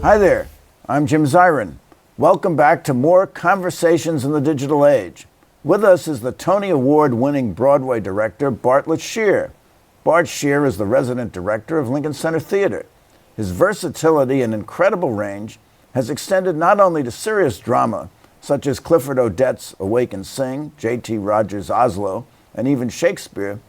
Hi there, I'm Jim Zirin. Welcome back to more Conversations in the Digital Age. With us is the Tony Award-winning Broadway director, Bart Sher. Bart Sher is the resident director of Lincoln Center Theater. His versatility and incredible range has extended not only to serious drama, such as Clifford Odets' Awake and Sing, J.T. Rogers' Oslo, and even Shakespeare,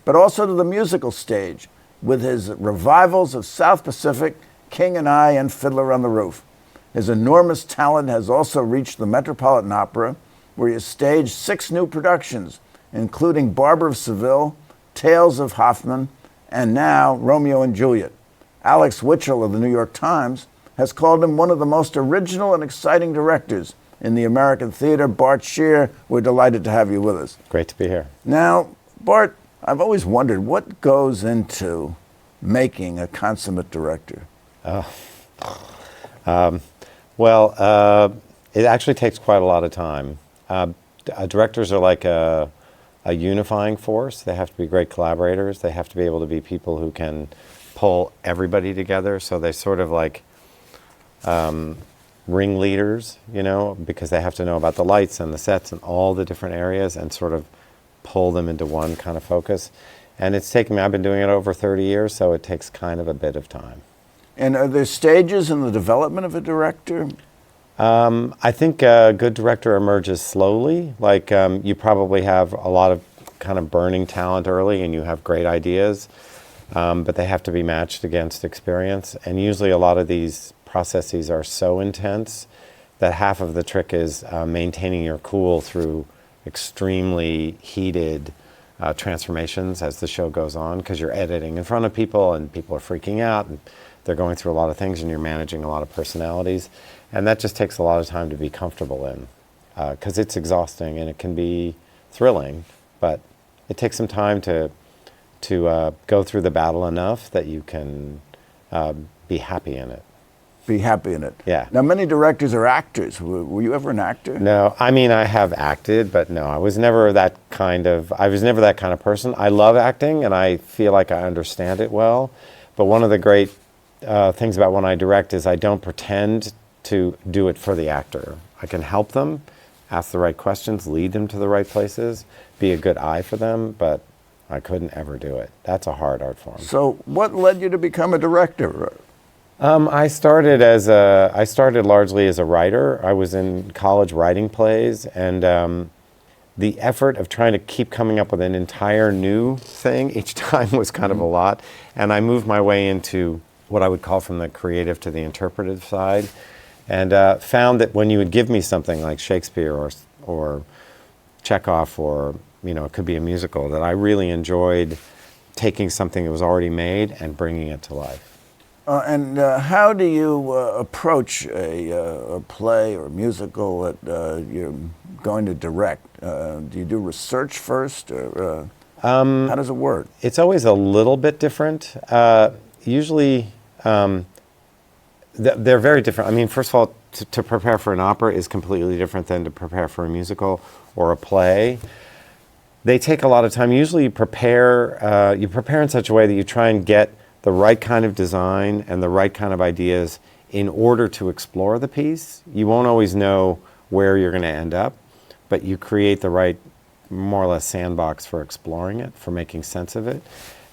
but also to the musical stage, with his revivals of South Pacific, King and I, and Fiddler on the Roof. His enormous talent has also reached the Metropolitan Opera, where he has staged 6 new productions, including Barber of Seville, Tales of Hoffmann, and now Romeo and Juliet. Alex Witchell of the New York Times has called him one of the most original and exciting directors in the American theater. Bart Sher, we're delighted to have you with us. Great to be here. Now, Bart, I've always wondered what goes into making a consummate director. It actually takes quite a lot of time. Directors are like a unifying force. They have to be great collaborators. They have to be able to be people who can pull everybody together. So they sort of like ringleaders, you know, because they have to know about the lights and the sets and all the different areas and sort of pull them into one kind of focus. And it's taken me, I've been doing it over 30 years, so it takes kind of a bit of time. And are there stages in the development of a director? I think a good director emerges slowly. Like you probably have a lot of kind of burning talent early and you have great ideas, but they have to be matched against experience. And usually a lot of these processes are so intense that half of the trick is maintaining your cool through extremely heated transformations as the show goes on, because you're editing in front of people and people are freaking out and they're going through a lot of things and you're managing a lot of personalities. And that just takes a lot of time to be comfortable in, because it's exhausting and it can be thrilling, but it takes some time to go through the battle enough that you can be happy in it. Be happy in it. Yeah. Now, many directors are actors. Were you ever an actor? No, I mean, I have acted, but no, I was never that kind of person. I love acting and I feel like I understand it well, but one of the great things about when I direct is I don't pretend to do it for the actor. I can help them, ask the right questions, lead them to the right places, be a good eye for them, but I couldn't ever do it. That's a hard art form. So what led you to become a director? I started largely as a writer. I was in college writing plays, and the effort of trying to keep coming up with an entire new thing each time was kind of a lot. And I moved my way into what I would call from the creative to the interpretive side, and found that when you would give me something like Shakespeare or Chekhov, or it could be a musical, that I really enjoyed taking something that was already made and bringing it to life. And how do you approach a play or a musical that you're going to direct? Do you do research first, or how does it work? It's always a little bit different. Usually, they're very different. I mean, first of all, to prepare for an opera is completely different than to prepare for a musical or a play. They take a lot of time. Usually you prepare in such a way that you try and get the right kind of design and the right kind of ideas in order to explore the piece. You won't always know where you're going to end up, but you create the right, more or less, sandbox for exploring it, for making sense of it.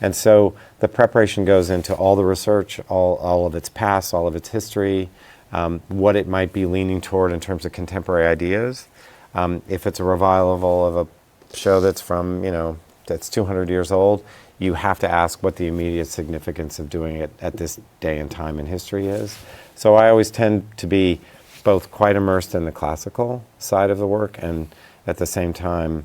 And so the preparation goes into all the research, all of its past, all of its history, what it might be leaning toward in terms of contemporary ideas. If it's a revival of a show that's from, that's 200 years old, you have to ask what the immediate significance of doing it at this day and time in history is. So I always tend to be both quite immersed in the classical side of the work, and at the same time,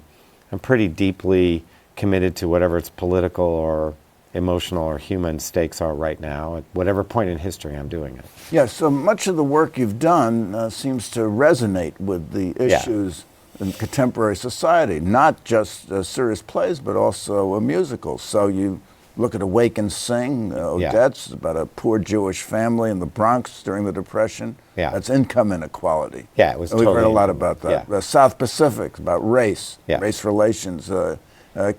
I'm pretty deeply committed to whatever its political or emotional or human stakes are right now, at whatever point in history I'm doing it. Yeah, so much of the work you've done seems to resonate with the issues in contemporary society, not just serious plays, but also musicals. So you look at Awake and Sing, Odette's about a poor Jewish family in the Bronx during the Depression. Yeah. That's income inequality. Yeah, it was and we've heard a totally lot about that. Yeah. South Pacific, about race, Yeah. race relations.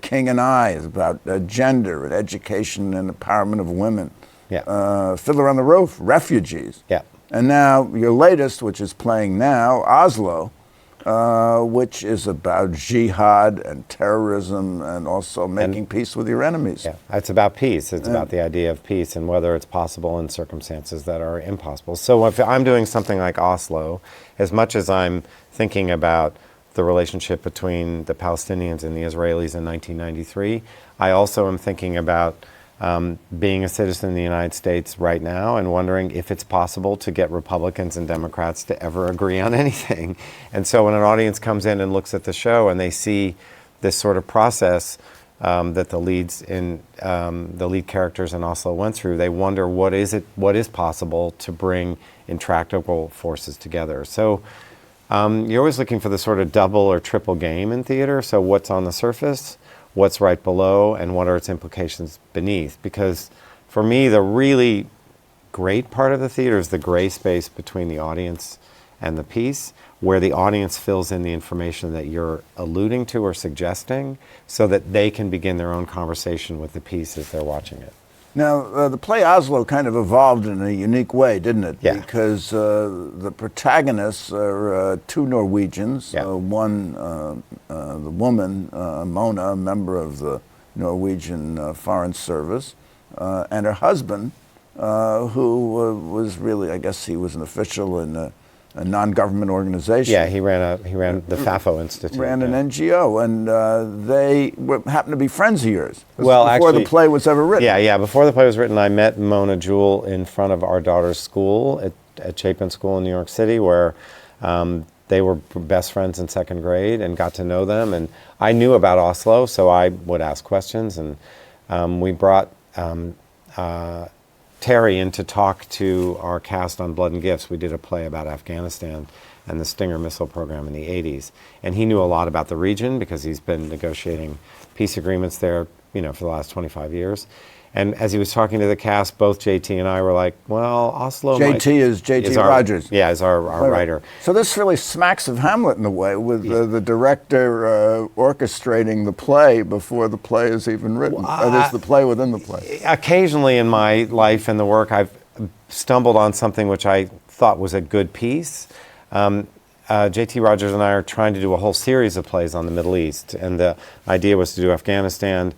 King and I is about gender and education and empowerment of women. Yeah. Fiddler on the Roof, refugees. Yeah. And now your latest, which is playing now, Oslo, which is about jihad and terrorism and also making peace with your enemies. Yeah, it's about peace. It's about the idea of peace and whether it's possible in circumstances that are impossible. So if I'm doing something like Oslo, as much as I'm thinking about the relationship between the Palestinians and the Israelis in 1993, I also am thinking about being a citizen in the United States right now and wondering if it's possible to get Republicans and Democrats to ever agree on anything. And so when an audience comes in and looks at the show and they see this sort of process that the lead characters in Oslo went through, they wonder what is possible to bring intractable forces together. So you're always looking for the sort of double or triple game in theater. So what's on the surface, what's right below, and what are its implications beneath? Because for me, the really great part of the theater is the gray space between the audience and the piece, where the audience fills in the information that you're alluding to or suggesting so that they can begin their own conversation with the piece as they're watching it. Now, the play Oslo kind of evolved in a unique way, didn't it? Yeah. Because the protagonists are two Norwegians. Yeah. One, the woman, Mona, a member of the Norwegian Foreign Service, and her husband, who was really, I guess he was an official in a non-government organization. Yeah, he ran the FAFO Institute. Ran an NGO, and they happened to be friends of yours. Well, before actually, the play was ever written. Yeah. Before the play was written, I met Mona Jewell in front of our daughter's school at Chapin School in New York City, where they were best friends in second grade and got to know them. And I knew about Oslo, so I would ask questions. And we brought Terry in to talk to our cast on Blood and Gifts. We did a play about Afghanistan and the Stinger missile program in the 80s. And he knew a lot about the region because he's been negotiating peace agreements there, for the last 25 years. And as he was talking to the cast, both JT and I were like, well, Oslo JT is JT Rogers. Yeah, is our writer. So this really smacks of Hamlet in a way, with the director orchestrating the play before the play is even written. There's the play within the play. Occasionally in my life and the work, I've stumbled on something which I thought was a good piece. JT Rogers and I are trying to do a whole series of plays on the Middle East, and the idea was to do Afghanistan.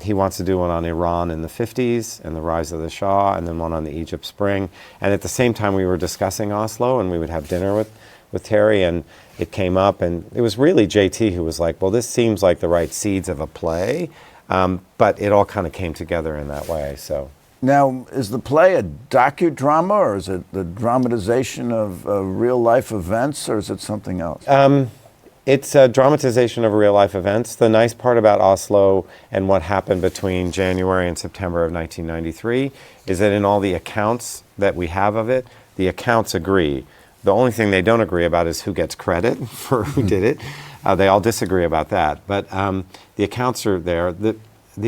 He wants to do one on Iran in the 50s and the rise of the Shah, and then one on the Egypt Spring. And at the same time, we were discussing Oslo, and we would have dinner with Terry, and it came up. And it was really JT who was like, well, this seems like the right seeds of a play. But it all kind of came together in that way. So now, is the play a docudrama, or is it the dramatization of real-life events, or is it something else? It's a dramatization of real-life events. The nice part about Oslo and what happened between January and September of 1993 is that in all the accounts that we have of it, the accounts agree. The only thing they don't agree about is who gets credit for who did it. They all disagree about that. But the accounts are there. The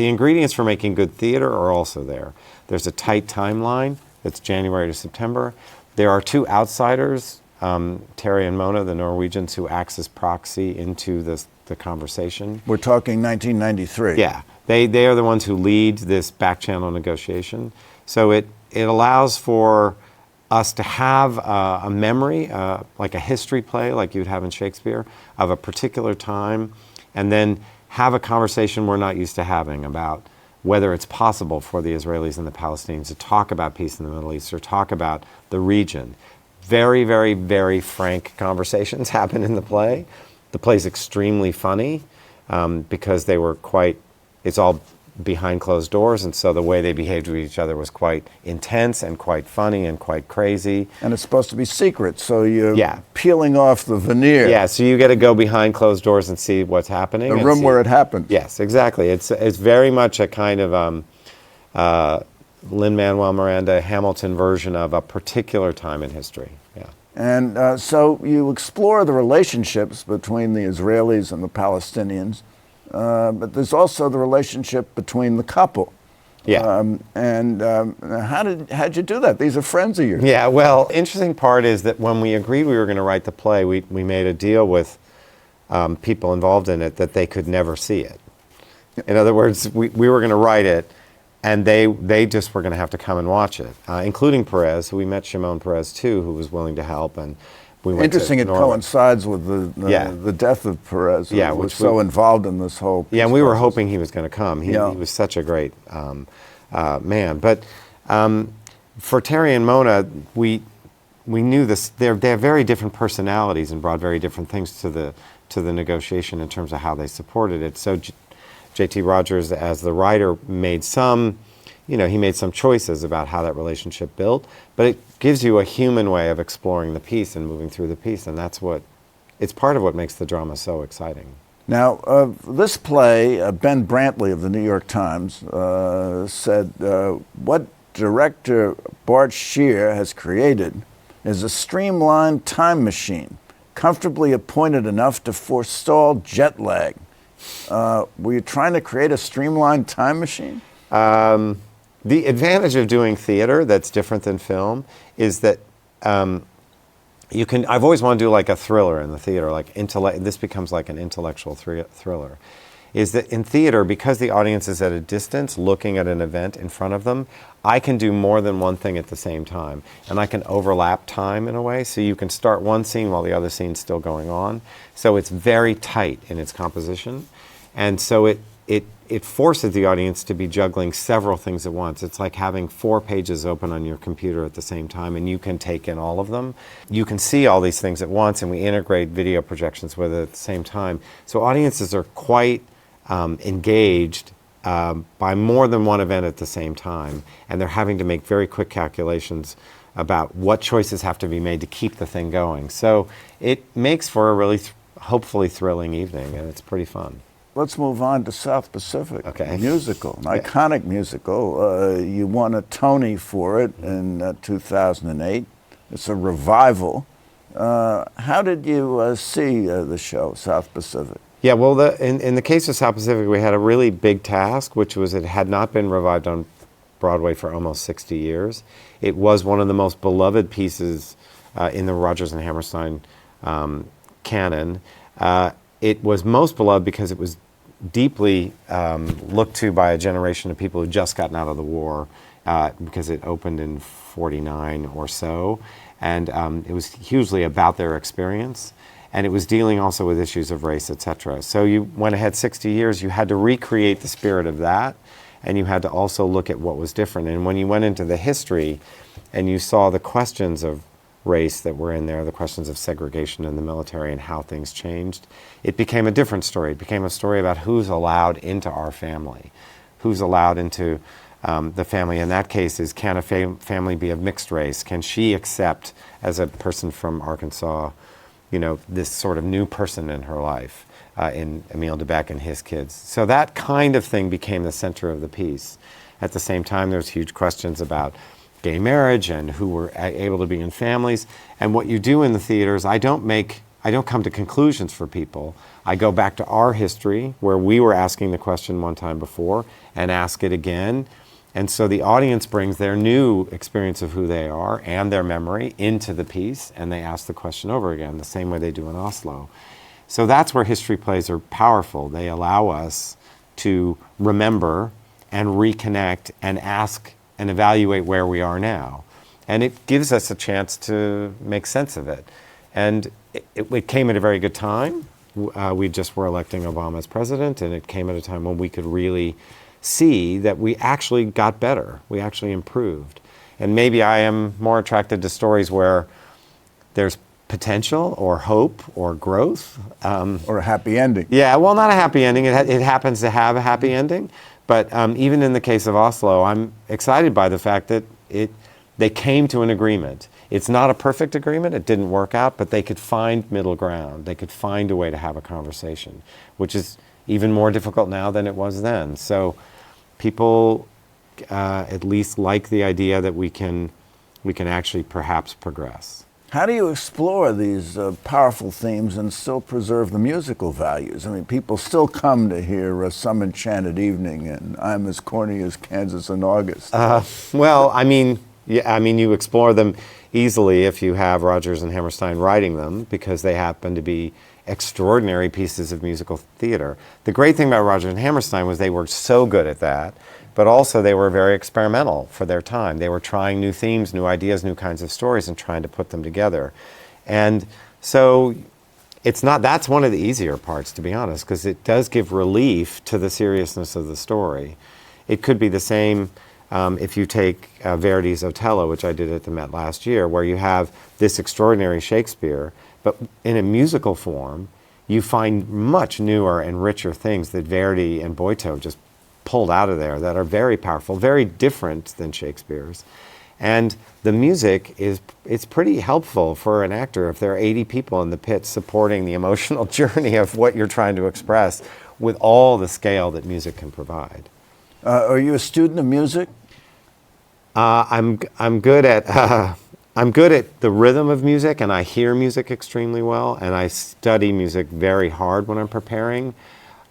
ingredients for making good theater are also there. There's a tight timeline that's January to September. There are two outsiders, Terry and Mona, the Norwegians, who acts as proxy into the conversation. We're talking 1993. Yeah, they are the ones who lead this back channel negotiation. So it allows for us to have a memory, like a history play, like you'd have in Shakespeare, of a particular time, and then have a conversation we're not used to having about whether it's possible for the Israelis and the Palestinians to talk about peace in the Middle East or talk about the region. Very, very, very frank conversations happen in the play. The play's extremely funny because they were it's all behind closed doors, and so the way they behaved with each other was quite intense and quite funny and quite crazy. And it's supposed to be secret, so you're peeling off the veneer. Yeah, so you get to go behind closed doors and see what's happening. The room where it happened. Yes, exactly. It's very much a kind of Lin-Manuel Miranda Hamilton version of a particular time in history. Yeah. And so you explore the relationships between the Israelis and the Palestinians, but there's also the relationship between the couple. Yeah. How'd you do that? These are friends of yours. Yeah, well, interesting part is that when we agreed we were going to write the play, we made a deal with people involved in it that they could never see it. In other words, we were going to write it, and they just were going to have to come and watch it, including Perez. We met Shimon Peres too, who was willing to help, and we went Interesting, to it Norway. Coincides with the death of Perez, who was so involved in this whole Yeah, and we were process. hoping he was going to come. He was such a great man. But for Terry and Mona, we knew this. They have very different personalities and brought very different things to the negotiation in terms of how they supported it. So J.T. Rogers, as the writer, made some choices about how that relationship built, but it gives you a human way of exploring the piece and moving through the piece, and it's part of what makes the drama so exciting. Now, this play, Ben Brantley of the New York Times said, what director Bart Sher has created is a streamlined time machine, comfortably appointed enough to forestall jet lag. Were you trying to create a streamlined time machine? The advantage of doing theater that's different than film is that I've always wanted to do like a thriller in the theater, this becomes like an intellectual thriller. Is that in theater, because the audience is at a distance looking at an event in front of them, I can do more than one thing at the same time. And I can overlap time in a way, so you can start one scene while the other scene's still going on. So it's very tight in its composition. And so it forces the audience to be juggling several things at once. It's like having 4 pages open on your computer at the same time, and you can take in all of them. You can see all these things at once, and we integrate video projections with it at the same time. So audiences are quite engaged by more than one event at the same time, and they're having to make very quick calculations about what choices have to be made to keep the thing going. So it makes for a really hopefully thrilling evening, and it's pretty fun. Let's move on to South Pacific. Okay. Musical, an iconic musical. You won a Tony for it in 2008. It's a revival. How did you see the show, South Pacific? Yeah, well, in the case of South Pacific, we had a really big task, which was it had not been revived on Broadway for almost 60 years. It was one of the most beloved pieces in the Rodgers and Hammerstein canon. It was most beloved because it was deeply looked to by a generation of people who'd just gotten out of the war, because it opened in '49 or so, and it was hugely about their experience, and it was dealing also with issues of race, etc. So you went ahead 60 years, you had to recreate the spirit of that, and you had to also look at what was different. And when you went into the history and you saw the questions of race that were in there, the questions of segregation in the military and how things changed, it became a different story. It became a story about who's allowed into our family, who's allowed into the family. In that case, can a family be of mixed race? Can she accept, as a person from Arkansas, this sort of new person in her life, in Emile DeBeck and his kids? So that kind of thing became the center of the piece. At the same time, there's huge questions about gay marriage and who were able to be in families. And what you do in the theaters, I don't come to conclusions for people. I go back to our history, where we were asking the question one time before and ask it again. And so the audience brings their new experience of who they are and their memory into the piece, and they ask the question over again, the same way they do in Oslo. So that's where history plays are powerful. They allow us to remember and reconnect and ask and evaluate where we are now. And it gives us a chance to make sense of it. And it came at a very good time. We just were electing Obama as president, and it came at a time when we could really see that we actually got better. We actually improved. And maybe I am more attracted to stories where there's potential or hope or growth. Or a happy ending. Yeah, well, not a happy ending. It happens to have a happy ending. But even in the case of Oslo, I'm excited by the fact that they came to an agreement. It's not a perfect agreement. It didn't work out, but they could find middle ground. They could find a way to have a conversation, which is even more difficult now than it was then. So people at least like the idea that we can actually perhaps progress. How do you explore these powerful themes and still preserve the musical values? I mean, people still come to hear Some Enchanted Evening and I'm as Corny as Kansas in August. Well, I mean, you explore them easily if you have Rodgers and Hammerstein writing them, because they happen to be extraordinary pieces of musical theater. The great thing about Rodgers and Hammerstein was they were so good at that, but also they were very experimental for their time. They were trying new themes, new ideas, new kinds of stories, and trying to put them together. And so that's one of the easier parts, to be honest, because it does give relief to the seriousness of the story. It could be the same if you take Verdi's Otello, which I did at the Met last year, where you have this extraordinary Shakespeare, but in a musical form, you find much newer and richer things that Verdi and Boito just pulled out of there that are very powerful, very different than Shakespeare's. And the music it's pretty helpful for an actor if there are 80 people in the pit supporting the emotional journey of what you're trying to express with all the scale that music can provide. Are you a student of music? I'm good at the rhythm of music, and I hear music extremely well, and I study music very hard when I'm preparing.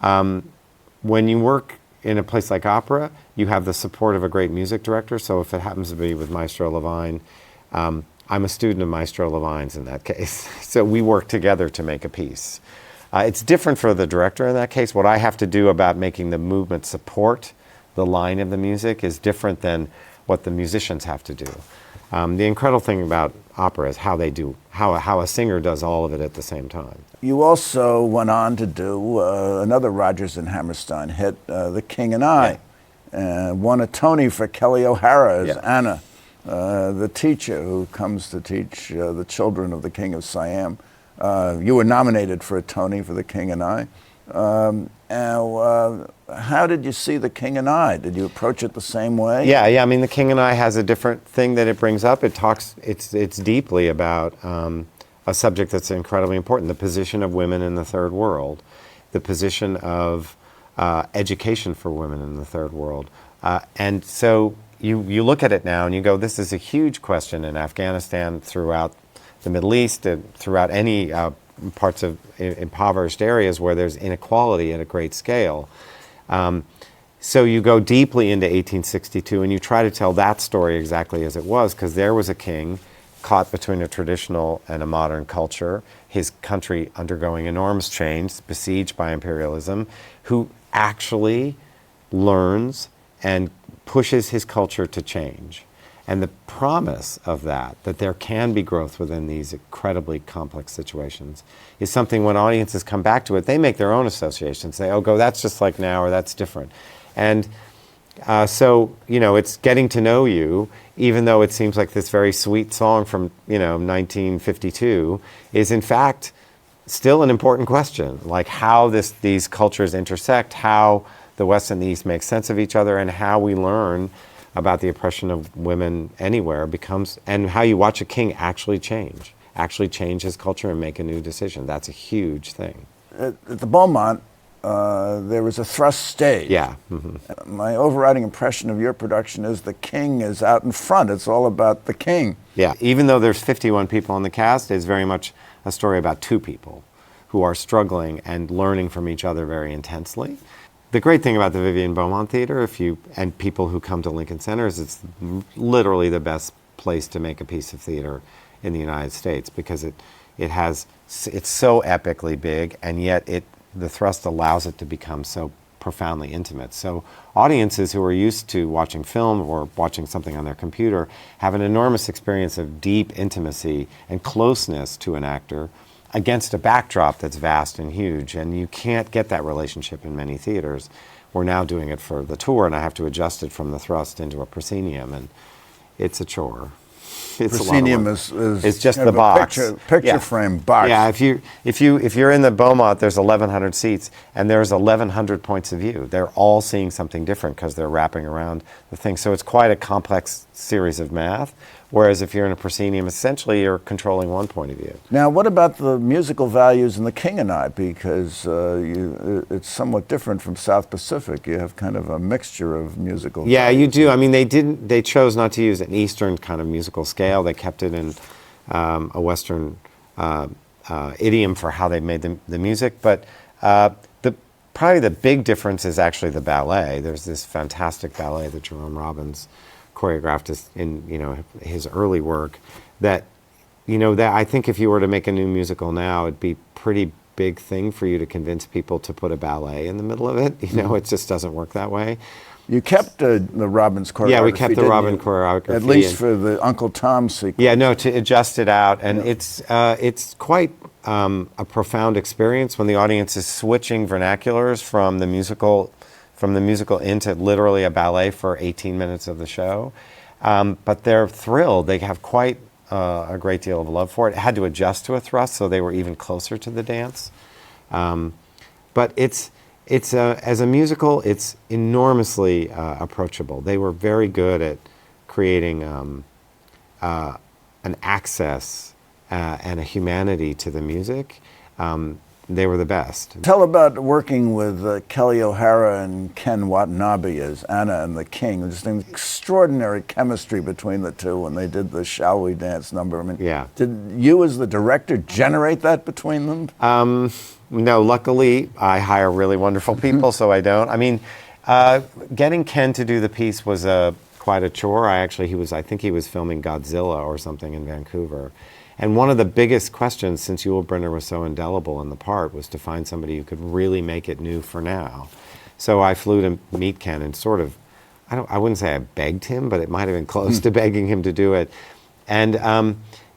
When you work in a place like opera, you have the support of a great music director. So if it happens to be with Maestro Levine, I'm a student of Maestro Levine's in that case. So we work together to make a piece. It's different for the director in that case. What I have to do about making the movement support the line of the music is different than what the musicians have to do. The incredible thing about opera is how a singer does all of it at the same time. You also went on to do another Rodgers and Hammerstein hit, The King and I, won a Tony for Kelly O'Hara as Anna, the teacher who comes to teach the children of the King of Siam. You were nominated for a Tony for The King and I. How did you see The King and I? Did you approach it the same way? Yeah. I mean, The King and I has a different thing that it brings up. It's deeply about a subject that's incredibly important: the position of women in the third world, the position of education for women in the third world, and so you look at it now and you go, this is a huge question in Afghanistan, throughout the Middle East, and throughout any parts of impoverished areas where there's inequality at a great scale. So you go deeply into 1862 and you try to tell that story exactly as it was, because there was a king caught between a traditional and a modern culture, his country undergoing enormous change, besieged by imperialism, who actually learns and pushes his culture to change. And the promise of that there can be growth within these incredibly complex situations, is something when audiences come back to it, they make their own associations, say, that's just like now, or that's different. And so, it's getting to know you, even though it seems like this very sweet song from, 1952, is in fact still an important question, like how these cultures intersect, how the West and the East make sense of each other, and how we learn about the oppression of women anywhere and how you watch a king actually change his culture and make a new decision. That's a huge thing. At the Beaumont, there was a thrust stage. Yeah. Mm-hmm. My overriding impression of your production is the king is out in front. It's all about the king. Yeah. Even though there's 51 people in the cast, it's very much a story about two people who are struggling and learning from each other very intensely. The great thing about the Vivian Beaumont Theater, and people who come to Lincoln Center, is it's literally the best place to make a piece of theater in the United States, because it's so epically big, and yet the thrust allows it to become so profoundly intimate. So audiences who are used to watching film or watching something on their computer have an enormous experience of deep intimacy and closeness to an actor against a backdrop that's vast and huge, and you can't get that relationship in many theaters. We're now doing it for the tour, and I have to adjust it from the thrust into a proscenium, and it's a chore. It's proscenium a lot of work. is It's just kind the of a box. picture Yeah. frame box. Yeah, if you're in the Beaumont, there's 1,100 seats, and there's 1,100 points of view. They're all seeing something different because they're wrapping around the thing. So it's quite a complex series of math. Whereas if you're in a proscenium, essentially you're controlling one point of view. Now, what about the musical values in the King and I? Because it's somewhat different from South Pacific. You have kind of a mixture of musical. Yeah, values. you do. I mean, they chose not to use an Eastern kind of musical scale. They kept it in a Western idiom for how they made the music. But probably the big difference is actually the ballet. There's this fantastic ballet that Jerome Robbins choreographed in his early work. That I think if you were to make a new musical now, it'd be pretty big thing for you to convince people to put a ballet in the middle of it. It just doesn't work that way. You kept the Robbins choreography. Yeah, we kept the didn't Robin you? choreography. At least for the Uncle Tom sequence. Yeah, no, to adjust it out. And it's quite a profound experience when the audience is switching vernaculars from the musical into literally a ballet for 18 minutes of the show. But they're thrilled. They have quite a great deal of love for it. It had to adjust to a thrust, so they were even closer to the dance. But it's as a musical, it's enormously approachable. They were very good at creating an access and a humanity to the music. They were the best. Tell about working with Kelly O'Hara and Ken Watanabe as Anna and the King. There's an extraordinary chemistry between the two when they did the Shall We Dance number. I mean, Yeah. Did you as the director generate that between them? No, luckily I hire really wonderful people, so I don't. I mean, getting Ken to do the piece was quite a chore. I think he was filming Godzilla or something in Vancouver. And one of the biggest questions, since Yul Brynner was so indelible in the part, was to find somebody who could really make it new for now. So I flew to meet Ken and sort of, I wouldn't say I begged him, but it might have been close to begging him to do it. And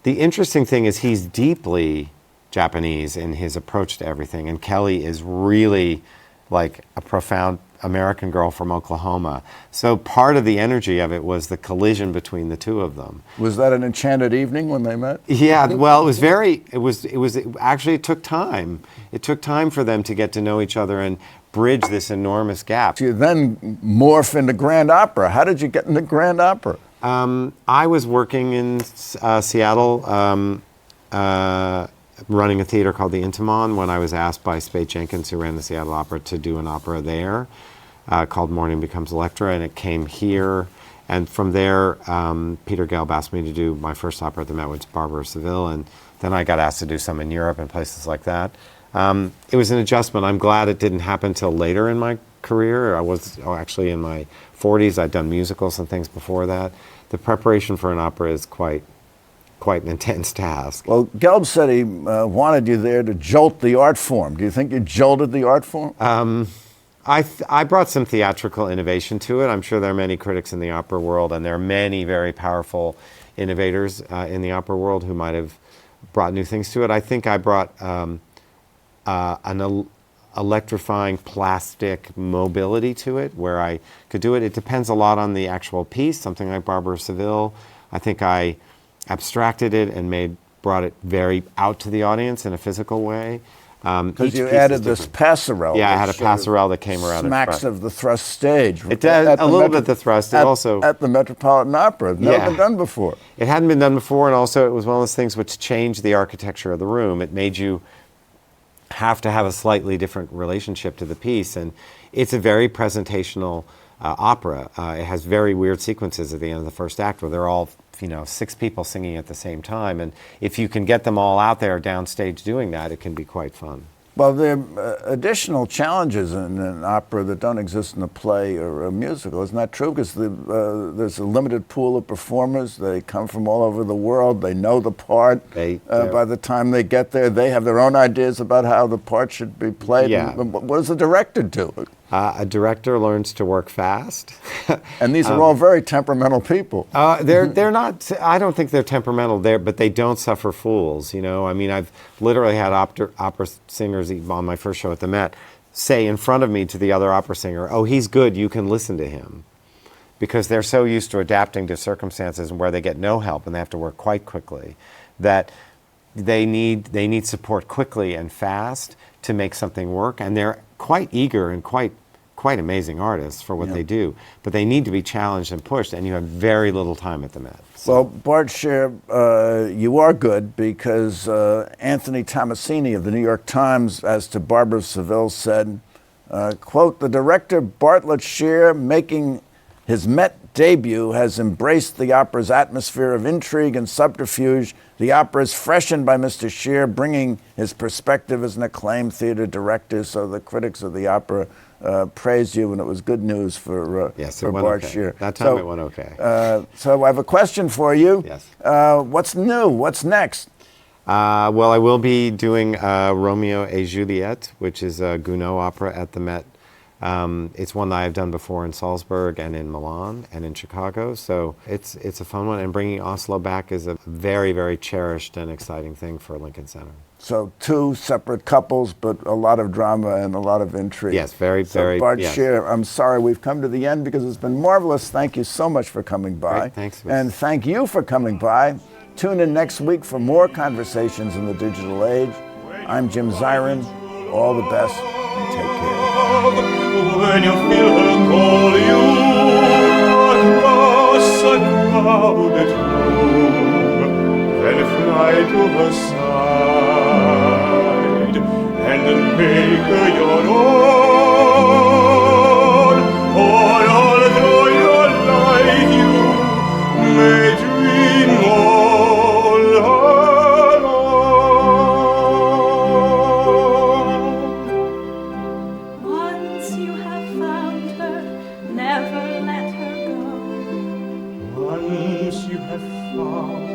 the interesting thing is he's deeply Japanese in his approach to everything. And Kelly is really like a profound American girl from Oklahoma. So part of the energy of it was the collision between the two of them. Was that an enchanted evening when they met? Yeah, well, it actually took time. It took time for them to get to know each other and bridge this enormous gap. You then morph into Grand Opera. How did you get into Grand Opera? I was working in Seattle, running a theater called the Intiman when I was asked by Spade Jenkins, who ran the Seattle Opera, to do an opera there called Morning Becomes Electra, and it came here. And from there, Peter Gelb asked me to do my first opera at the Met, which was Barbara of Seville, and then I got asked to do some in Europe and places like that. It was an adjustment. I'm glad it didn't happen till later in my career. I was actually in my 40s. I'd done musicals and things before that. The preparation for an opera is quite an intense task. Well, Gelb said he wanted you there to jolt the art form. Do you think you jolted the art form? I brought some theatrical innovation to it. I'm sure there are many critics in the opera world, and there are many very powerful innovators in the opera world who might have brought new things to it. I think I brought an electrifying plastic mobility to it, where I could do it. It depends a lot on the actual piece, something like Barbara of Seville. I think I abstracted it and brought it very out to the audience in a physical way. Because you added this passerelle. Yeah, I had a passerelle that came around in front. Smacks of the thrust stage. It does a little bit the thrust. It also at the Metropolitan Opera. Never been done before. It hadn't been done before, and also it was one of those things which changed the architecture of the room. It made you have to have a slightly different relationship to the piece, and it's a very presentational opera. It has very weird sequences at the end of the first act where they're all 6 people singing at the same time, and if you can get them all out there downstage doing that, it can be quite fun. Well, there are additional challenges in an opera that don't exist in a play or a musical. Isn't that true? Because there's a limited pool of performers. They come from all over the world. They know the part. By the time they get there, they have their own ideas about how the part should be played. Yeah. What does the director do? A director learns to work fast. And these are all very temperamental people. They're not, I don't think they're temperamental there, but they don't suffer fools, I mean, I've literally had opera singers on my first show at the Met say in front of me to the other opera singer, "Oh, he's good, you can listen to him." because they're so used to adapting to circumstances where they get no help and they have to work quite quickly, that they need support quickly and fast to make something work, and they're quite eager and quite amazing artists for what they do, but they need to be challenged and pushed, and you have very little time at the Met. So. Well, Bart Sher, you are good, because Anthony Tomasini of the New York Times, as to Barbara Seville, said, quote, "The director Bartlett Sher, making his Met debut, has embraced the opera's atmosphere of intrigue and subterfuge. The opera is freshened by Mr. Sher, bringing his perspective as an acclaimed theater director." So the critics of the opera praised you, and it was good news for Bart Sher. That time it went okay. So I have a question for you. Yes. What's new? What's next? Well, I will be doing Romeo et Juliet, which is a Gounod opera at the Met. It's one that I've done before in Salzburg and in Milan and in Chicago, so it's a fun one. And bringing Oslo back is a very, very cherished and exciting thing for Lincoln Center. So two separate couples, but a lot of drama and a lot of intrigue. Yes, very. Bart Sher, I'm sorry we've come to the end, because it's been marvelous. Thank you so much for coming by. Great, thanks. And thank you for coming by. Tune in next week for more conversations in the digital age. I'm Jim Zirin. All the best, and take care. When you feel her call you across a crowded room, then fly to her side and make her your own. Or all through your life you may dream all alone. Once you have found her, never let her go. Once you have found